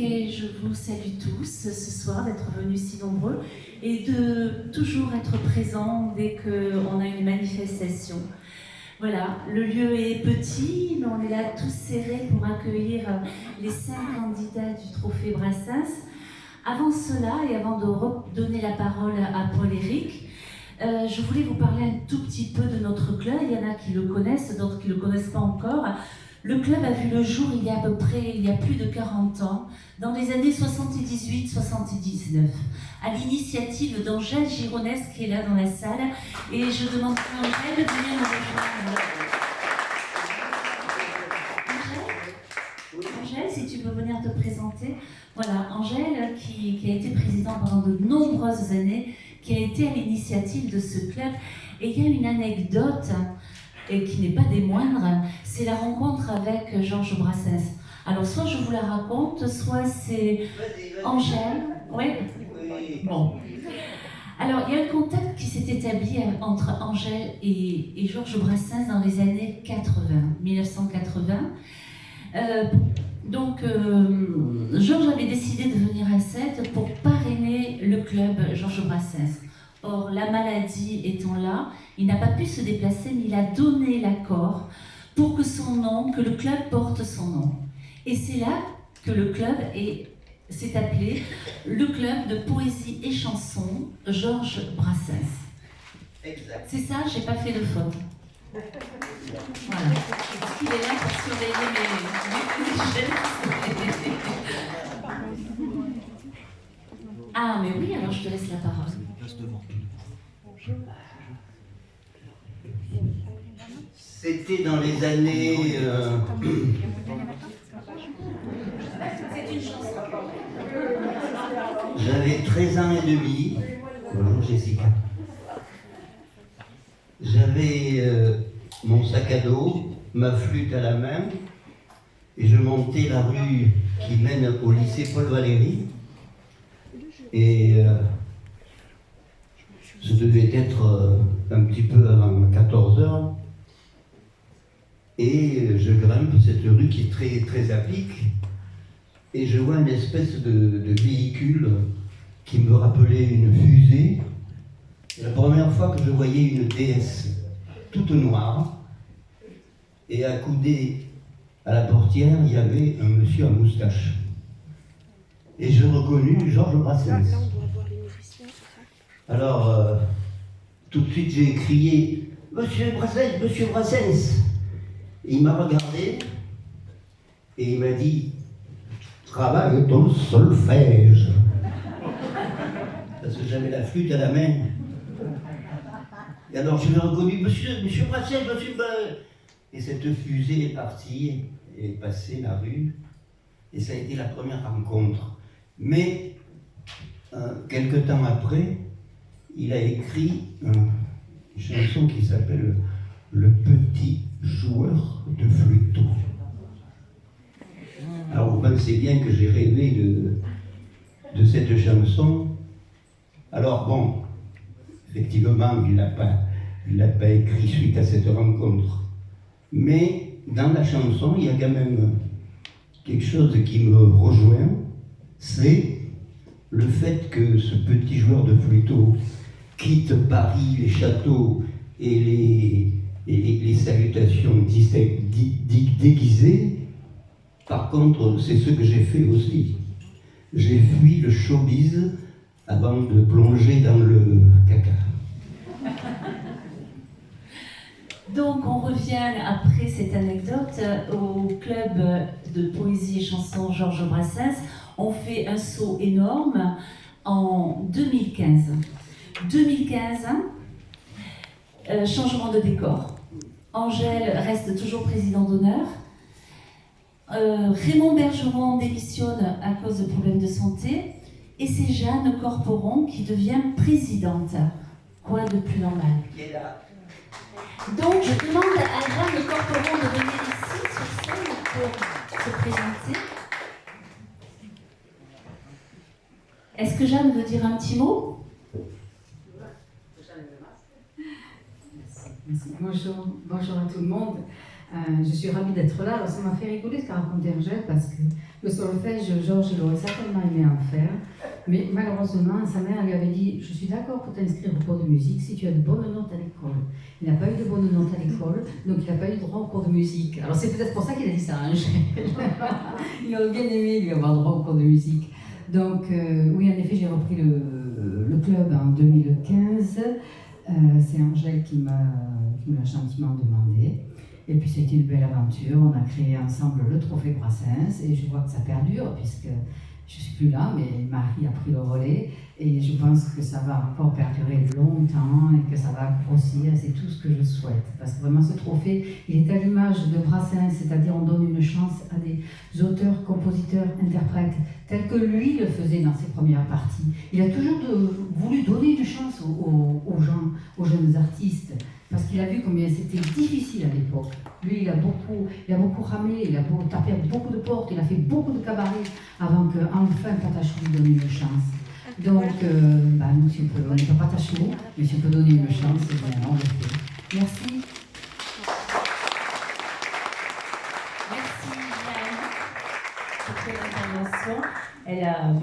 et je vous salue tous ce soir d'être venus si nombreux et de toujours être présents dès qu'on a une manifestation. Voilà, le lieu est petit, mais on est là tous serrés pour accueillir les 5 candidats du Trophée Brassens. Avant cela, et avant de donner la parole à Paul-Éric, je voulais vous parler un tout petit peu de notre club. Il y en a qui le connaissent, d'autres qui ne le connaissent pas encore. Le club a vu le jour il y a plus de 40 ans, dans les années 78-79, à l'initiative d'Angèle Gironès qui est là dans la salle. Et je demande à Angèle de venir me rejoindre. Angèle, si tu veux venir te présenter. Voilà, Angèle qui a été présidente pendant de nombreuses années, qui a été à l'initiative de ce club. Et il y a une anecdote, et qui n'est pas des moindres, c'est la rencontre avec Georges Brassens. Alors soit je vous la raconte, soit c'est Angèle. Oui. Bon. Alors il y a un contact qui s'est établi entre Angèle et Georges Brassens dans les années 1980. Georges avait décidé de venir à Sète pour parrainer le club Georges Brassens. Or, la maladie étant là, il n'a pas pu se déplacer, mais il a donné l'accord pour que le club porte son nom. Et c'est là que le club s'est appelé le club de poésie et chansons Georges Brassens. Exact. C'est ça, j'ai pas fait de faute. Voilà. Il est là pour surveiller mes Ah, mais oui, alors je te laisse la parole. C'était dans les années... C'est une chanson. J'avais 13 ans et demi. Bonjour Jessica. J'avais mon sac à dos, ma flûte à la main, et je montais la rue qui mène au lycée Paul Valéry. Et ce devait être un petit peu avant 14 heures. Et je grimpe cette rue qui est très, très à pic, et je vois une espèce de véhicule qui me rappelait une fusée. C'est la première fois que je voyais une déesse toute noire, et accoudé à la portière, il y avait un monsieur à moustache. Et je reconnus Georges Brassens. Alors, tout de suite, j'ai crié « Monsieur Brassens, Monsieur Brassens !» Il m'a regardé et il m'a dit « Travaille ton solfège !» Parce que j'avais la flûte à la main. Et alors je l'ai reconnu « Monsieur Brassens, Monsieur Brassens !» Et cette fusée est partie, est passée la rue, et ça a été la première rencontre. Mais, quelque temps après, il a écrit une chanson qui s'appelle « Le petit joueur de flûteau ». Alors vous pensez bien que j'ai rêvé de cette chanson. Alors bon, effectivement, il l'a pas écrit suite à cette rencontre. Mais dans la chanson, il y a quand même quelque chose qui me rejoint, c'est le fait que ce petit joueur de flûteau quitte Paris, les châteaux et les salutations déguisées. Par contre, c'est ce que j'ai fait aussi. J'ai fui le showbiz avant de plonger dans le caca. Donc on revient après cette anecdote au club de poésie et chansons Georges Brassens. On fait un saut énorme en 2015. 2015, changement de décor. Angèle reste toujours président d'honneur. Raymond Bergeron démissionne à cause de problèmes de santé. Et c'est Jeanne Corporon qui devient présidente. Quoi de plus normal? Donc, je demande à Jeanne Corporon de venir ici, sur scène, pour se présenter. Est-ce que Jeanne veut dire un petit mot? Bonjour à tout le monde. Je suis ravie d'être là. Alors, ça m'a fait rigoler ce qu'a raconté Angèle parce que le solfège, Georges, il aurait certainement aimé en faire. Mais malheureusement, sa mère lui avait dit: je suis d'accord pour t'inscrire au cours de musique si tu as de bonnes notes à l'école. Il n'a pas eu de bonnes notes à l'école, donc il n'a pas eu droit au cours de musique. Alors c'est peut-être pour ça qu'il a dit ça à Angèle. Il aurait bien aimé lui avoir droit au cours de musique. Donc oui, en effet, j'ai repris le club en 2015. C'est Angèle qui me l'a gentiment demandé. Et puis ça a été une belle aventure. On a créé ensemble le Trophée Brassens et je vois que ça perdure puisque je ne suis plus là, mais Marie a pris le relais et je pense que ça va encore perdurer longtemps et que ça va grossir. C'est tout ce que je souhaite parce que vraiment ce trophée, il est à l'image de Brassens, c'est-à-dire on donne une chance à des auteurs, compositeurs, interprètes tels que lui le faisait dans ses premières parties. Il a toujours voulu donner une chance aux gens, aux jeunes artistes. Parce qu'il a vu combien c'était difficile à l'époque. Lui, il a beaucoup ramé, il a tapé à beaucoup de portes, il a fait beaucoup de cabarets avant qu'enfin Patachou lui donne une chance. Donc, nous, si on n'est pas Patachou, mais si on peut donner une chance, on le fait. Merci. Merci, Diane, pour ton intervention. Elle a beaucoup